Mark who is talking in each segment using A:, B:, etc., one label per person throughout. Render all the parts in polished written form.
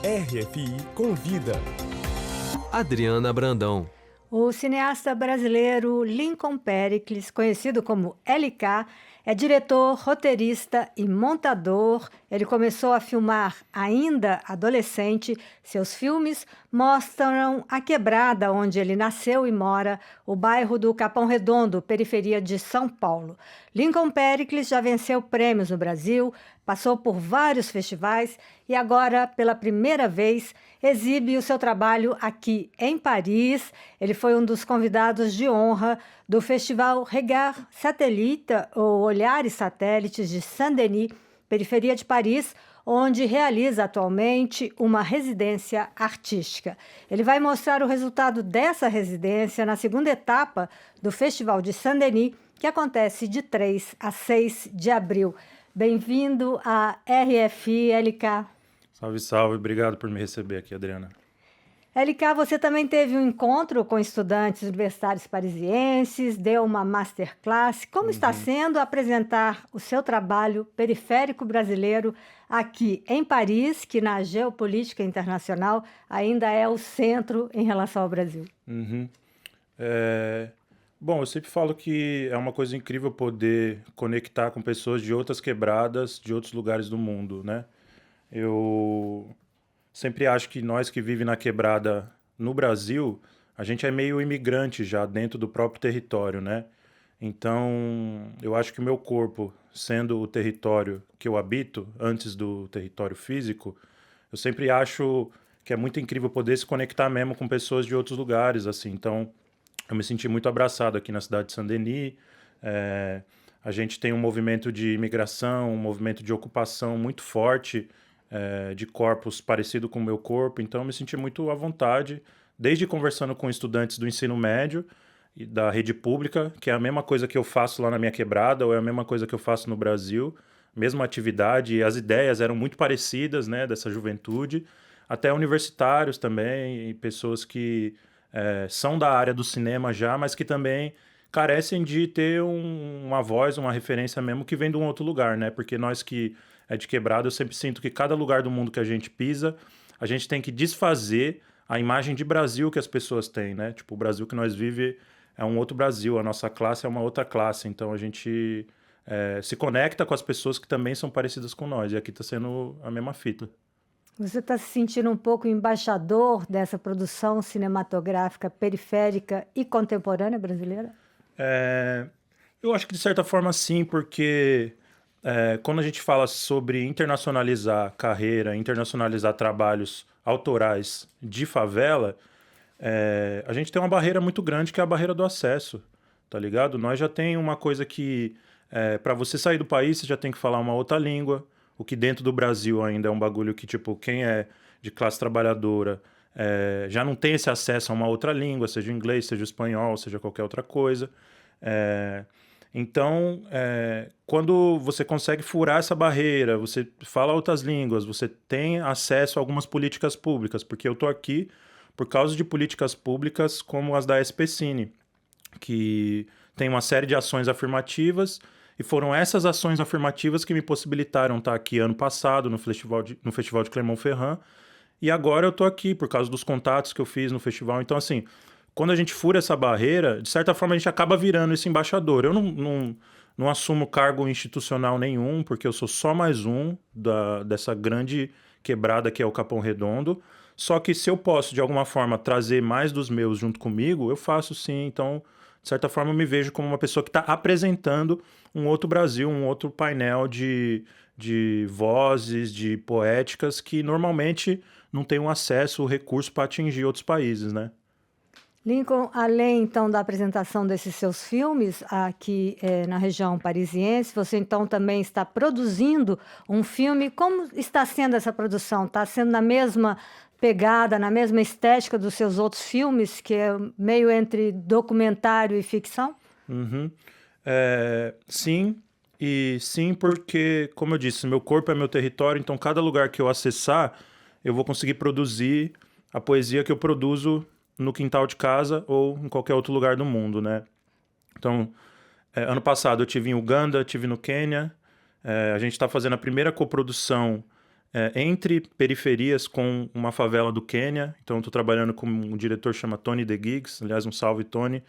A: RFI convida.
B: Adriana Brandão.
C: O cineasta brasileiro Lincoln Pericles, conhecido como LK, é diretor, roteirista e montador. Ele começou a filmar ainda adolescente. Seus filmes mostram a quebrada onde ele nasceu e mora, o bairro do Capão Redondo, periferia de São Paulo. Lincoln Pericles já venceu prêmios no Brasil, passou por vários festivais e agora, pela primeira vez, exibe o seu trabalho aqui em Paris. Ele foi um dos convidados de honra do Festival Regard Satellite, ou Olhares Satélites de Saint-Denis, periferia de Paris, onde realiza atualmente uma residência artística. Ele vai mostrar o resultado dessa residência na segunda etapa do Festival de Saint-Denis, que acontece de 3 a 6 de abril. Bem-vindo à RFI, LK.
D: Salve, salve. Obrigado por me receber aqui, Adriana.
C: LK, você também teve um encontro com estudantes universitários parisienses, deu uma masterclass. Como está sendo apresentar o seu trabalho periférico brasileiro aqui em Paris, que na geopolítica internacional ainda é o centro em relação ao Brasil?
D: Bom, eu sempre falo que é uma coisa incrível poder conectar com pessoas de outras quebradas, de outros lugares do mundo, né? Eu sempre acho que nós que vivemos na quebrada no Brasil, a gente é meio imigrante já dentro do próprio território, né? Então, eu acho que o meu corpo, sendo o território que eu habito, antes do território físico, eu sempre acho que é muito incrível poder se conectar mesmo com pessoas de outros lugares, assim. Então, eu me senti muito abraçado aqui na cidade de Saint-Denis. A gente tem um movimento de imigração, um movimento de ocupação muito forte, de corpos parecido com o meu corpo, então eu me senti muito à vontade, desde conversando com estudantes do ensino médio e da rede pública, que é a mesma coisa que eu faço lá na minha quebrada, ou é a mesma coisa que eu faço no Brasil, mesma atividade, e as ideias eram muito parecidas, né, dessa juventude, até universitários também, e pessoas que são da área do cinema já, mas que também carecem de ter uma voz, uma referência mesmo que vem de um outro lugar, né? Porque nós que é de quebrada, eu sempre sinto que cada lugar do mundo que a gente pisa, a gente tem que desfazer a imagem de Brasil que as pessoas têm, né? Tipo, o Brasil que nós vivemos é um outro Brasil, a nossa classe é uma outra classe, então a gente se conecta com as pessoas que também são parecidas com nós, e aqui está sendo a mesma fita.
C: Você está se sentindo um pouco embaixador dessa produção cinematográfica periférica e contemporânea brasileira?
D: Eu acho que de certa forma sim, porque quando a gente fala sobre internacionalizar carreira, internacionalizar trabalhos autorais de favela, a gente tem uma barreira muito grande que é a barreira do acesso, tá ligado? Nós já tem uma coisa que, para você sair do país, você já tem que falar uma outra língua, o que dentro do Brasil ainda é um bagulho que, tipo, quem é de classe trabalhadora já não tem esse acesso a uma outra língua, seja o inglês, seja o espanhol, seja qualquer outra coisa. Então, quando você consegue furar essa barreira, você fala outras línguas, você tem acesso a algumas políticas públicas, porque eu estou aqui por causa de políticas públicas como as da SP-Cine, que tem uma série de ações afirmativas, e foram essas ações afirmativas que me possibilitaram estar aqui ano passado no Festival de Clermont-Ferrand, e agora eu estou aqui por causa dos contatos que eu fiz no festival. Então, assim, quando a gente fura essa barreira, de certa forma a gente acaba virando esse embaixador. Eu não assumo cargo institucional nenhum, porque eu sou só mais um dessa grande quebrada que é o Capão Redondo. Só que se eu posso, de alguma forma, trazer mais dos meus junto comigo, eu faço sim. Então, de certa forma, eu me vejo como uma pessoa que está apresentando um outro Brasil, um outro painel de vozes, de poéticas que normalmente não tem um acesso, o recurso para atingir outros países, né?
C: Lincoln, além então da apresentação desses seus filmes aqui na região parisiense, você então também está produzindo um filme. Como está sendo essa produção? Está sendo na mesma pegada, na mesma estética dos seus outros filmes, que é meio entre documentário e ficção?
D: Sim, e sim porque, como eu disse, meu corpo é meu território, então cada lugar que eu acessar, eu vou conseguir produzir a poesia que eu produzo no quintal de casa ou em qualquer outro lugar do mundo, né? Então, ano passado eu estive em Uganda, estive no Quênia, a gente está fazendo a primeira coprodução entre periferias com uma favela do Quênia. Então, estou trabalhando com um diretor que chama Tony De Giggs, aliás, um salve, Tony,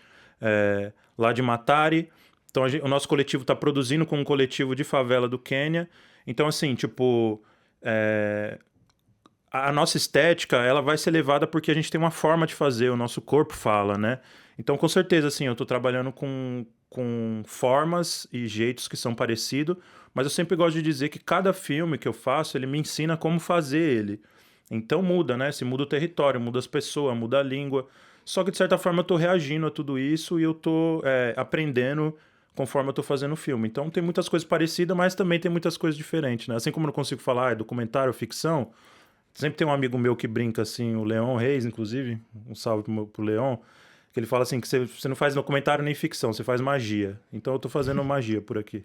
D: lá de Matare. Então, o nosso coletivo está produzindo com um coletivo de favela do Quênia. Então, assim, tipo, a nossa estética, ela vai ser levada porque a gente tem uma forma de fazer, o nosso corpo fala, né? Então, com certeza, assim, eu estou trabalhando com formas e jeitos que são parecidos, mas eu sempre gosto de dizer que cada filme que eu faço, ele me ensina como fazer ele. Então muda, né? Se muda o território, muda as pessoas, muda a língua. Só que, de certa forma, eu tô reagindo a tudo isso e eu tô aprendendo conforme eu tô fazendo o filme. Então tem muitas coisas parecidas, mas também tem muitas coisas diferentes, né? Assim como eu não consigo falar, documentário, ficção, sempre tem um amigo meu que brinca assim, o Leon Reis, inclusive, um salve pro Leon, que ele fala assim que você não faz documentário nem ficção, você faz magia. Então eu tô fazendo magia por aqui.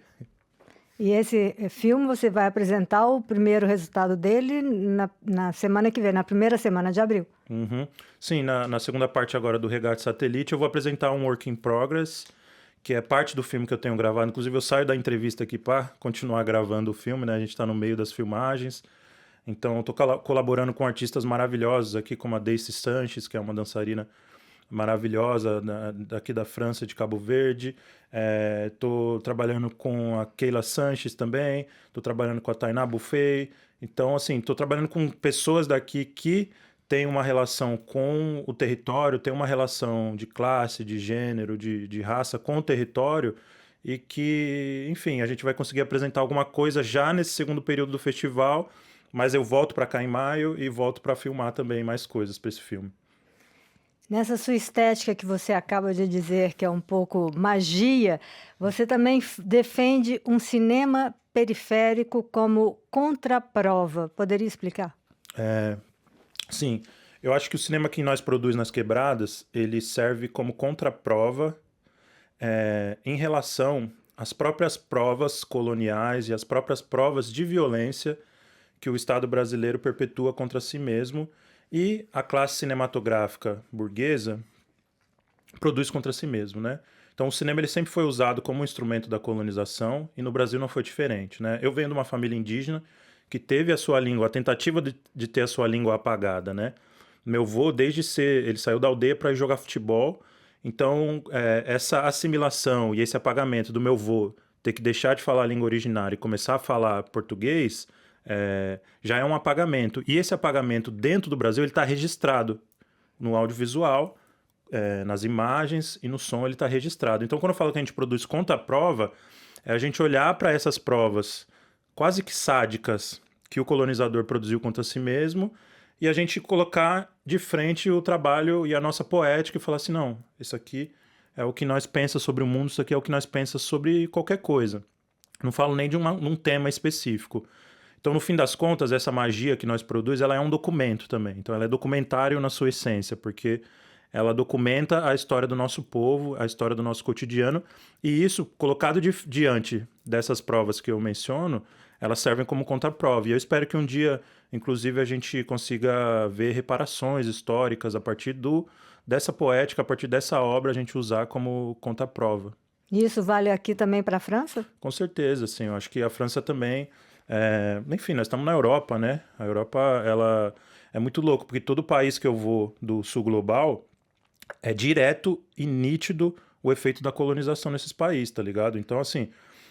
C: E esse filme você vai apresentar o primeiro resultado dele na semana que vem, na primeira semana de abril.
D: Uhum. Sim, na segunda parte agora do Resgate Satélite, eu vou apresentar um Work in Progress, que é parte do filme que eu tenho gravado. Inclusive, eu saio da entrevista aqui para continuar gravando o filme, né? A gente está no meio das filmagens. Então, eu estou colaborando com artistas maravilhosos aqui, como a Daisy Sanches, que é uma dançarina maravilhosa daqui da França, de Cabo Verde. Estou trabalhando com a Keila Sanches também. Estou trabalhando com a Tainá Buffet. Então, assim, estou trabalhando com pessoas daqui que têm uma relação com o território, tem uma relação de classe, de gênero, de raça com o território e que, enfim, a gente vai conseguir apresentar alguma coisa já nesse segundo período do festival, mas eu volto para cá em maio e volto para filmar também mais coisas para esse filme.
C: Nessa sua estética que você acaba de dizer que é um pouco magia, você também defende um cinema periférico como contraprova. Poderia explicar?
D: Sim, eu acho que o cinema que nós produz nas quebradas, ele serve como contraprova em relação às próprias provas coloniais e às próprias provas de violência que o Estado brasileiro perpetua contra si mesmo e a classe cinematográfica burguesa produz contra si mesmo, né? Então o cinema ele sempre foi usado como um instrumento da colonização e no Brasil não foi diferente, né? Eu venho de uma família indígena que teve a sua língua, a tentativa de ter a sua língua apagada, né? Meu avô, ele saiu da aldeia para ir jogar futebol, então essa assimilação e esse apagamento do meu avô ter que deixar de falar a língua originária e começar a falar português já é um apagamento. E esse apagamento dentro do Brasil ele está registrado no audiovisual, nas imagens e no som ele está registrado. Então quando eu falo que a gente produz contraprova, é a gente olhar para essas provas quase que sádicas que o colonizador produziu contra si mesmo e a gente colocar de frente o trabalho e a nossa poética e falar assim, não, isso aqui é o que nós pensamos sobre o mundo, isso aqui é o que nós pensamos sobre qualquer coisa. Não falo nem de um tema específico. Então, no fim das contas, essa magia que nós produzimos, ela é um documento também. Então, ela é documentário na sua essência, porque ela documenta a história do nosso povo, a história do nosso cotidiano, e isso, colocado diante dessas provas que eu menciono, elas servem como contraprova. E eu espero que um dia, inclusive, a gente consiga ver reparações históricas a partir dessa poética, a partir dessa obra, a gente usar como contraprova.
C: E isso vale aqui também para a França?
D: Com certeza, sim. Eu acho que a França também... enfim, nós estamos na Europa, né? A Europa, ela é muito louco, porque todo país que eu vou do sul global é direto e nítido o efeito da colonização nesses países, tá ligado? Então, assim,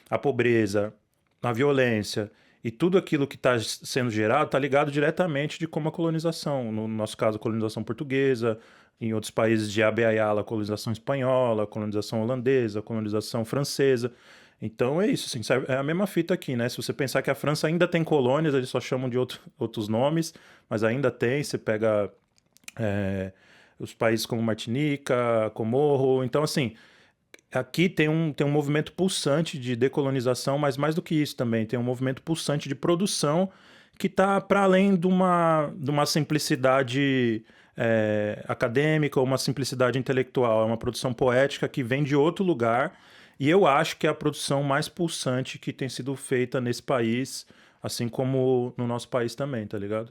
D: a pobreza, a violência e tudo aquilo que está sendo gerado está ligado diretamente de como a colonização, no nosso caso, a colonização portuguesa, em outros países de Abya-Yala, a colonização espanhola, a colonização holandesa, a colonização francesa. Então é isso, assim, é a mesma fita aqui, né? Se você pensar que a França ainda tem colônias, eles só chamam de outros nomes, mas ainda tem, você pega os países como Martinica, Comorro, então assim, aqui tem um movimento pulsante de decolonização, mas mais do que isso também, tem um movimento pulsante de produção que está para além de uma simplicidade acadêmica ou uma simplicidade intelectual, é uma produção poética que vem de outro lugar. E eu acho que é a produção mais pulsante que tem sido feita nesse país, assim como no nosso país também, tá ligado?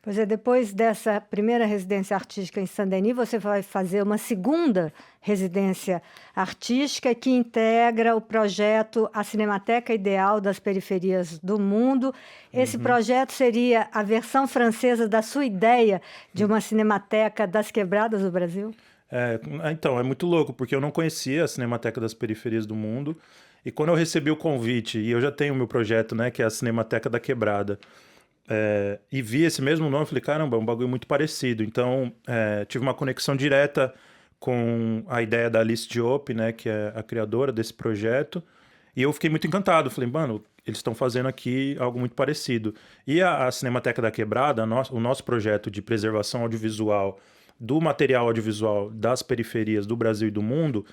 C: Pois é, depois dessa primeira residência artística em Saint-Denis, você vai fazer uma segunda residência artística que integra o projeto A Cinemateca Ideal das Periferias do Mundo. Esse projeto seria a versão francesa da sua ideia de uma cinemateca das quebradas do Brasil?
D: Então, é muito louco, porque eu não conhecia a Cinemateca das Periferias do Mundo, e quando eu recebi o convite, e eu já tenho o meu projeto, né, que é a Cinemateca da Quebrada, e vi esse mesmo nome, falei, caramba, é um bagulho muito parecido. Então, tive uma conexão direta com a ideia da Alice Diop, né, que é a criadora desse projeto, e eu fiquei muito encantado. Falei, mano, eles estão fazendo aqui algo muito parecido. E a Cinemateca da Quebrada, o nosso projeto de preservação audiovisual do material audiovisual das periferias do Brasil e do mundo,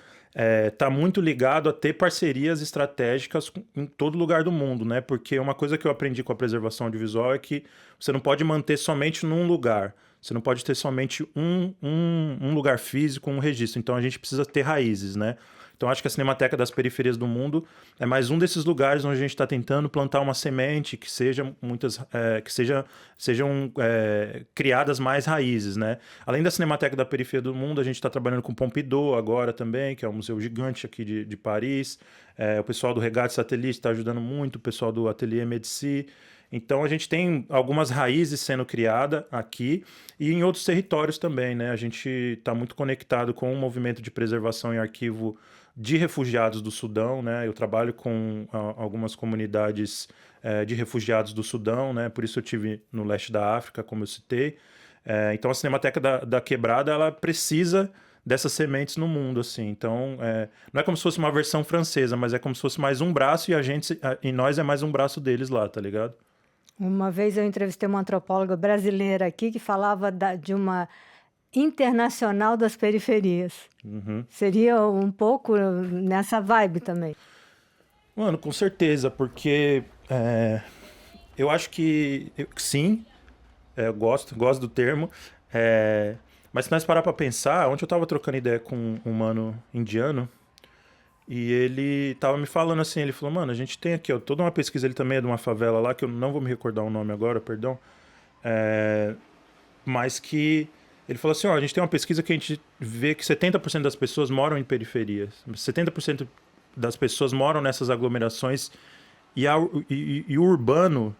D: está muito ligado a ter parcerias estratégicas em todo lugar do mundo, né? Porque uma coisa que eu aprendi com a preservação audiovisual é que você não pode manter somente num lugar. Você não pode ter somente um lugar físico, um registro. Então a gente precisa ter raízes, né? Então acho que a Cinemateca das Periferias do Mundo é mais um desses lugares onde a gente está tentando plantar uma semente que sejam criadas mais raízes, né? Além da Cinemateca da Periferia do Mundo, a gente está trabalhando com o Pompidou agora também, que é um museu gigante aqui de Paris. O pessoal do Regate Satellite está ajudando muito, o pessoal do Atelier Medici. Então a gente tem algumas raízes sendo criadas aqui e em outros territórios também, né? A gente está muito conectado com o movimento de preservação e arquivo de refugiados do Sudão, né? Eu trabalho com algumas comunidades de refugiados do Sudão, né? Por isso eu tive no leste da África, como eu citei. Então a Cinemateca da Quebrada, ela precisa dessas sementes no mundo, assim. Então, não é como se fosse uma versão francesa, mas é como se fosse mais um braço e nós é mais um braço deles lá, tá ligado?
C: Uma vez eu entrevistei uma antropóloga brasileira aqui que falava de uma internacional das periferias. Seria um pouco nessa vibe também.
D: Mano, com certeza, porque eu acho que sim, eu gosto do termo, mas se nós parar pra pensar, ontem eu tava trocando ideia com um mano indiano, e ele tava me falando assim, ele falou, mano, a gente tem aqui, ó, toda uma pesquisa, ele também é de uma favela lá, que eu não vou me recordar o nome agora, perdão, mas que ele falou assim, ó, a gente tem uma pesquisa que a gente vê que 70% das pessoas moram em periferias, 70% das pessoas moram nessas aglomerações, e o urbano,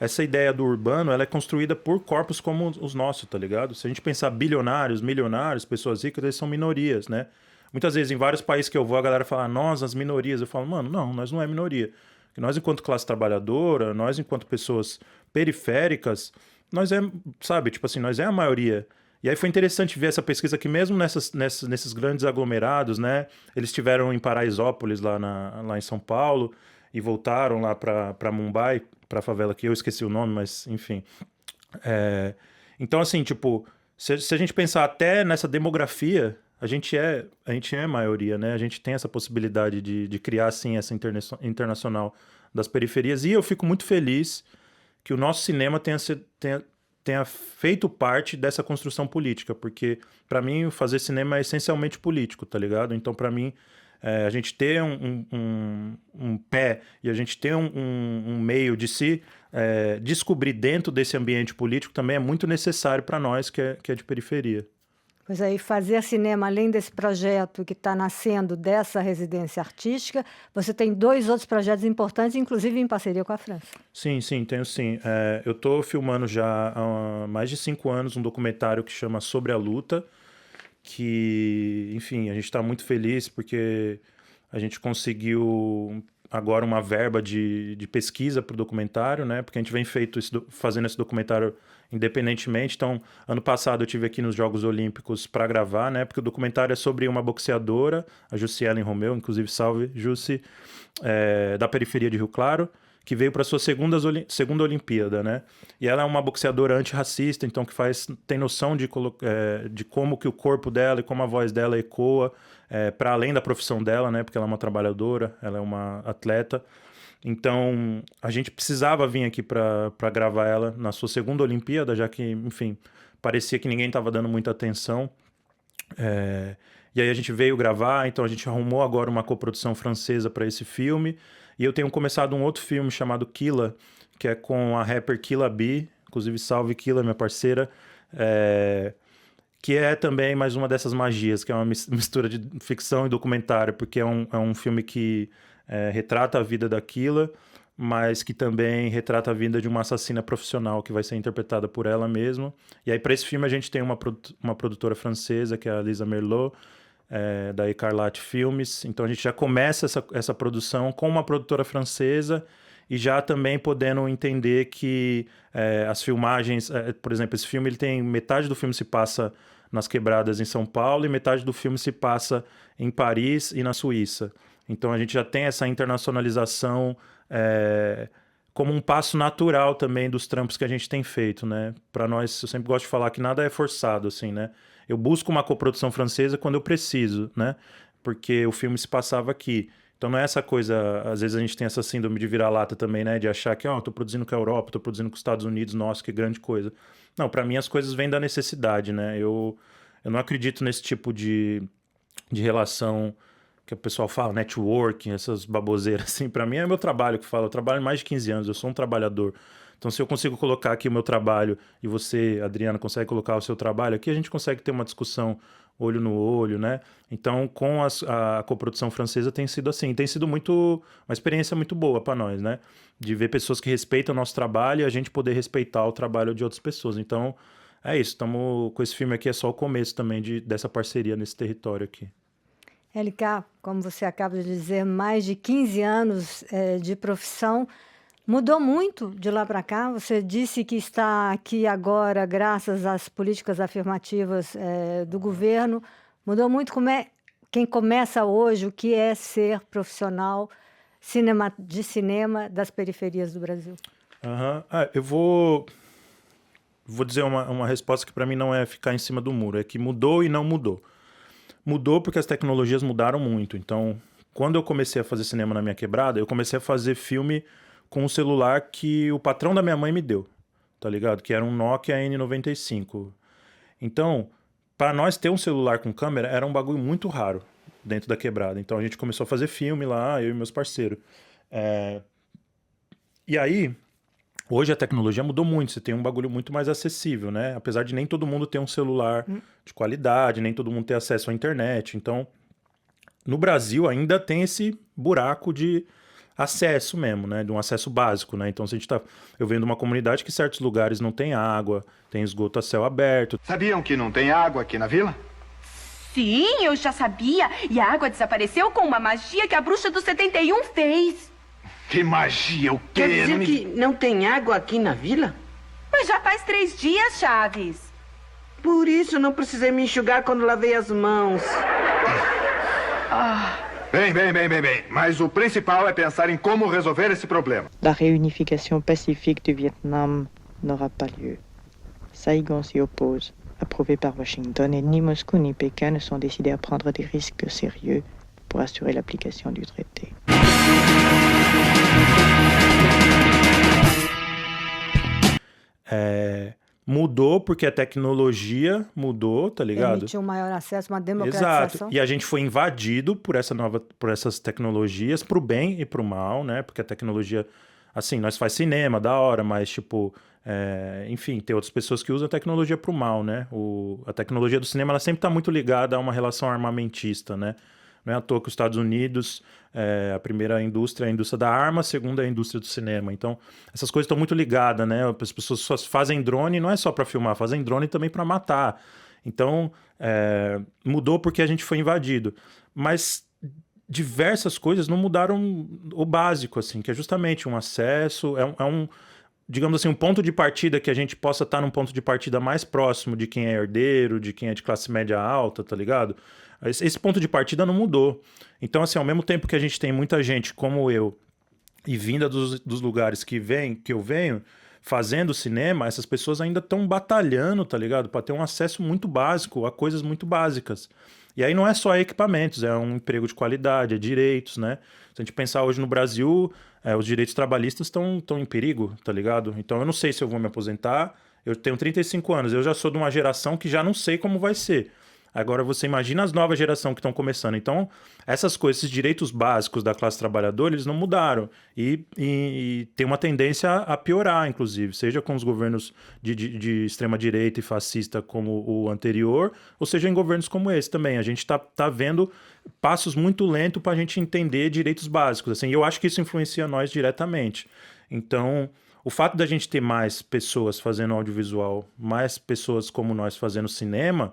D: essa ideia do urbano, ela é construída por corpos como os nossos, tá ligado? Se a gente pensar bilionários, milionários, pessoas ricas, eles são minorias, né? Muitas vezes, em vários países que eu vou, a galera fala, nós, as minorias. Eu falo, mano, não, nós não é minoria. Porque nós, enquanto classe trabalhadora, nós, enquanto pessoas periféricas, nós sabe, tipo assim, nós é a maioria. E aí foi interessante ver essa pesquisa que mesmo nesses grandes aglomerados, né, eles estiveram em Paraisópolis, lá em São Paulo, e voltaram lá para Mumbai, para a favela que eu esqueci o nome, mas enfim. Então, assim, tipo, se a gente pensar até nessa demografia, a gente é maioria, né? A gente tem essa possibilidade de criar, assim, essa internacional das periferias. E eu fico muito feliz que o nosso cinema tenha feito parte dessa construção política, porque, para mim, fazer cinema é essencialmente político, tá ligado? Então, para mim, a gente ter um pé e a gente ter um meio de se descobrir dentro desse ambiente político também é muito necessário para nós que é de periferia.
C: Pois aí, fazer cinema, além desse projeto que está nascendo dessa residência artística, você tem 2 outros projetos importantes, inclusive em parceria com a França.
D: Sim, tenho sim. Eu estou filmando já há mais de 5 anos um documentário que chama Sobre a Luta, que, enfim, a gente está muito feliz porque a gente conseguiu agora uma verba de pesquisa para o documentário, né? Porque a gente vem fazendo esse documentário independentemente. Então, ano passado eu tive aqui nos Jogos Olímpicos para gravar, né? Porque o documentário é sobre uma boxeadora, a Jussielen Romeu, inclusive salve, Jussi, da periferia de Rio Claro, que veio para sua segunda Olimpíada, né? E ela é uma boxeadora antirracista, então que tem noção de como que o corpo dela e como a voz dela ecoa para além da profissão dela, né? Porque ela é uma trabalhadora, ela é uma atleta. Então, a gente precisava vir aqui para gravar ela na sua segunda Olimpíada, já que, enfim, parecia que ninguém estava dando muita atenção. E aí a gente veio gravar, então a gente arrumou agora uma coprodução francesa para esse filme. E eu tenho começado um outro filme chamado Killa, que é com a rapper Killa B, inclusive salve Kila, minha parceira, que é também mais uma dessas magias, que é uma mistura de ficção e documentário, porque é um filme que retrata a vida da Kila, mas que também retrata a vida de uma assassina profissional que vai ser interpretada por ela mesma. E aí, para esse filme, a gente tem uma produtora francesa, que é a Lisa Merlot, da Escarlate Filmes. Então, a gente já começa essa produção com uma produtora francesa e já também podendo entender que as filmagens... por exemplo, esse filme, metade do filme se passa nas quebradas em São Paulo e metade do filme se passa em Paris e na Suíça. Então, a gente já tem essa internacionalização como um passo natural também dos trampos que a gente tem feito, né? Para nós, eu sempre gosto de falar que nada é forçado, assim, né? Eu busco uma coprodução francesa quando eu preciso, né? Porque o filme se passava aqui. Então não é essa coisa... Às vezes a gente tem essa síndrome de vira-lata também, né? De achar que, tô produzindo com a Europa, tô produzindo com os Estados Unidos, nossa, que grande coisa. Não, para mim as coisas vêm da necessidade, né? Eu não acredito nesse tipo de relação... que o pessoal fala, networking, essas baboseiras, assim, para mim é meu trabalho que fala, eu trabalho mais de 15 anos, eu sou um trabalhador. Então, se eu consigo colocar aqui o meu trabalho e você, Adriana, consegue colocar o seu trabalho aqui, a gente consegue ter uma discussão olho no olho, né? Então, com a coprodução francesa tem sido assim, tem sido uma experiência muito boa para nós, né? De ver pessoas que respeitam o nosso trabalho e a gente poder respeitar o trabalho de outras pessoas. Então, é isso, estamos com esse filme aqui, é só o começo também dessa parceria nesse território aqui.
C: LK, como você acaba de dizer, mais de 15 anos de profissão, mudou muito de lá para cá? Você disse que está aqui agora graças às políticas afirmativas do governo. Mudou muito quem começa hoje, o que é ser profissional de cinema das periferias do Brasil?
D: Eu vou dizer uma resposta que para mim não é ficar em cima do muro, é que mudou e não mudou. Mudou porque as tecnologias mudaram muito. Então, quando eu comecei a fazer cinema na minha quebrada, eu comecei a fazer filme com um celular que o patrão da minha mãe me deu, tá ligado? Que era um Nokia N95. Então, para nós ter um celular com câmera, era um bagulho muito raro dentro da quebrada. Então, a gente começou a fazer filme lá, eu e meus parceiros. E aí, hoje a tecnologia mudou muito, você tem um bagulho muito mais acessível, né? Apesar de nem todo mundo ter um celular de qualidade, nem todo mundo ter acesso à internet. Então, no Brasil ainda tem esse buraco de acesso mesmo, né? De um acesso básico, né? Então, se a gente eu venho de uma comunidade que certos lugares não tem água, tem esgoto a céu aberto.
E: Sabiam que não tem água aqui na vila?
F: Sim, eu já sabia. E a água desapareceu com uma magia que a bruxa do 71 fez.
E: Que magia, o quê?
G: Quer dizer que não tem água aqui na vila?
F: Mas já faz 3 dias, Chaves.
G: Por isso não precisei me enxugar quando lavei as mãos.
E: Bem. Mas o principal é pensar em como resolver esse problema.
H: La réunification pacifique du Vietnam n'aura pas lieu. Saigon s'y oppose, approuvé par Washington, et ni Moscou ni Pékin ne sont décidés à prendre des risques sérieux pour assurer l'application du traité.
D: Mudou porque a tecnologia mudou, tá ligado?
C: Permitiu um maior acesso, uma democratização.
D: Exato. E a gente foi invadido por essas tecnologias, pro bem e pro mal, né? Porque a tecnologia, assim, nós faz cinema, da hora, mas tipo, enfim, tem outras pessoas que usam a tecnologia pro mal, né? A tecnologia do cinema, ela sempre tá muito ligada a uma relação armamentista, né? Não é à toa que os Estados Unidos, a primeira indústria é a indústria da arma, a segunda é a indústria do cinema. Então, essas coisas estão muito ligadas, né? As pessoas só fazem drone, não é só para filmar, fazem drone também para matar. Então, mudou porque a gente foi invadido. Mas diversas coisas não mudaram o básico, assim, que é justamente um acesso, digamos assim, um ponto de partida que a gente possa estar num ponto de partida mais próximo de quem é herdeiro, de quem é de classe média alta, tá ligado? Esse ponto de partida não mudou. Então, assim, ao mesmo tempo que a gente tem muita gente como eu e vinda dos lugares que eu venho, fazendo cinema, essas pessoas ainda estão batalhando, tá ligado? Para ter um acesso muito básico a coisas muito básicas. E aí não é só equipamentos, é um emprego de qualidade, é direitos, né? Se a gente pensar hoje no Brasil, os direitos trabalhistas estão em perigo, tá ligado? Então eu não sei se eu vou me aposentar, eu tenho 35 anos, eu já sou de uma geração que já não sei como vai ser. Agora você imagina as novas gerações que estão começando. Então, essas coisas, esses direitos básicos da classe trabalhadora, eles não mudaram. E tem uma tendência a piorar, inclusive, seja com os governos de extrema-direita e fascista como o anterior, ou seja em governos como esse também. A gente está vendo passos muito lentos para a gente entender direitos básicos. Assim, e eu acho que isso influencia nós diretamente. Então, o fato da gente ter mais pessoas fazendo audiovisual, mais pessoas como nós fazendo cinema,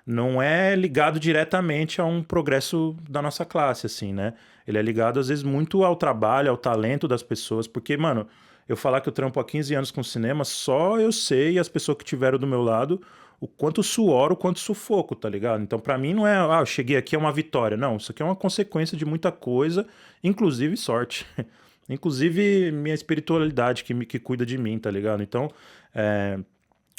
D: não é ligado diretamente a um progresso da nossa classe, assim, né? Ele é ligado, às vezes, muito ao trabalho, ao talento das pessoas, porque, mano, eu falar que eu trampo há 15 anos com cinema, só eu sei, e as pessoas que tiveram do meu lado, o quanto suor, o quanto sufoco, tá ligado? Então, pra mim, não é, eu cheguei aqui, é uma vitória. Não, isso aqui é uma consequência de muita coisa, inclusive sorte. Inclusive, minha espiritualidade que cuida de mim, tá ligado? Então,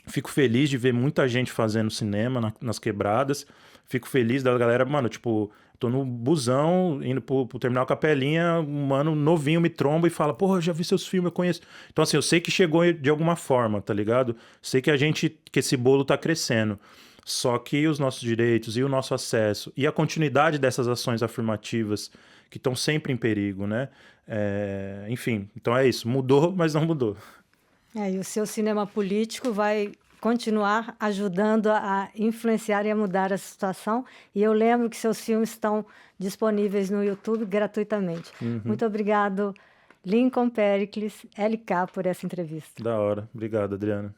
D: fico feliz de ver muita gente fazendo cinema nas quebradas. Fico feliz da galera, mano, tipo, tô no busão, indo pro Terminal Capelinha, um mano novinho me tromba e fala, porra, eu já vi seus filmes, eu conheço. Então, assim, eu sei que chegou de alguma forma, tá ligado? Sei que que esse bolo tá crescendo. Só que os nossos direitos e o nosso acesso e a continuidade dessas ações afirmativas que estão sempre em perigo, né? Enfim, então é isso. Mudou, mas não mudou.
C: E o seu cinema político vai continuar ajudando a influenciar e a mudar a situação. E eu lembro que seus filmes estão disponíveis no YouTube gratuitamente. Muito obrigado, Lincoln Pericles, LK, por essa entrevista.
D: Da hora. Obrigado, Adriana.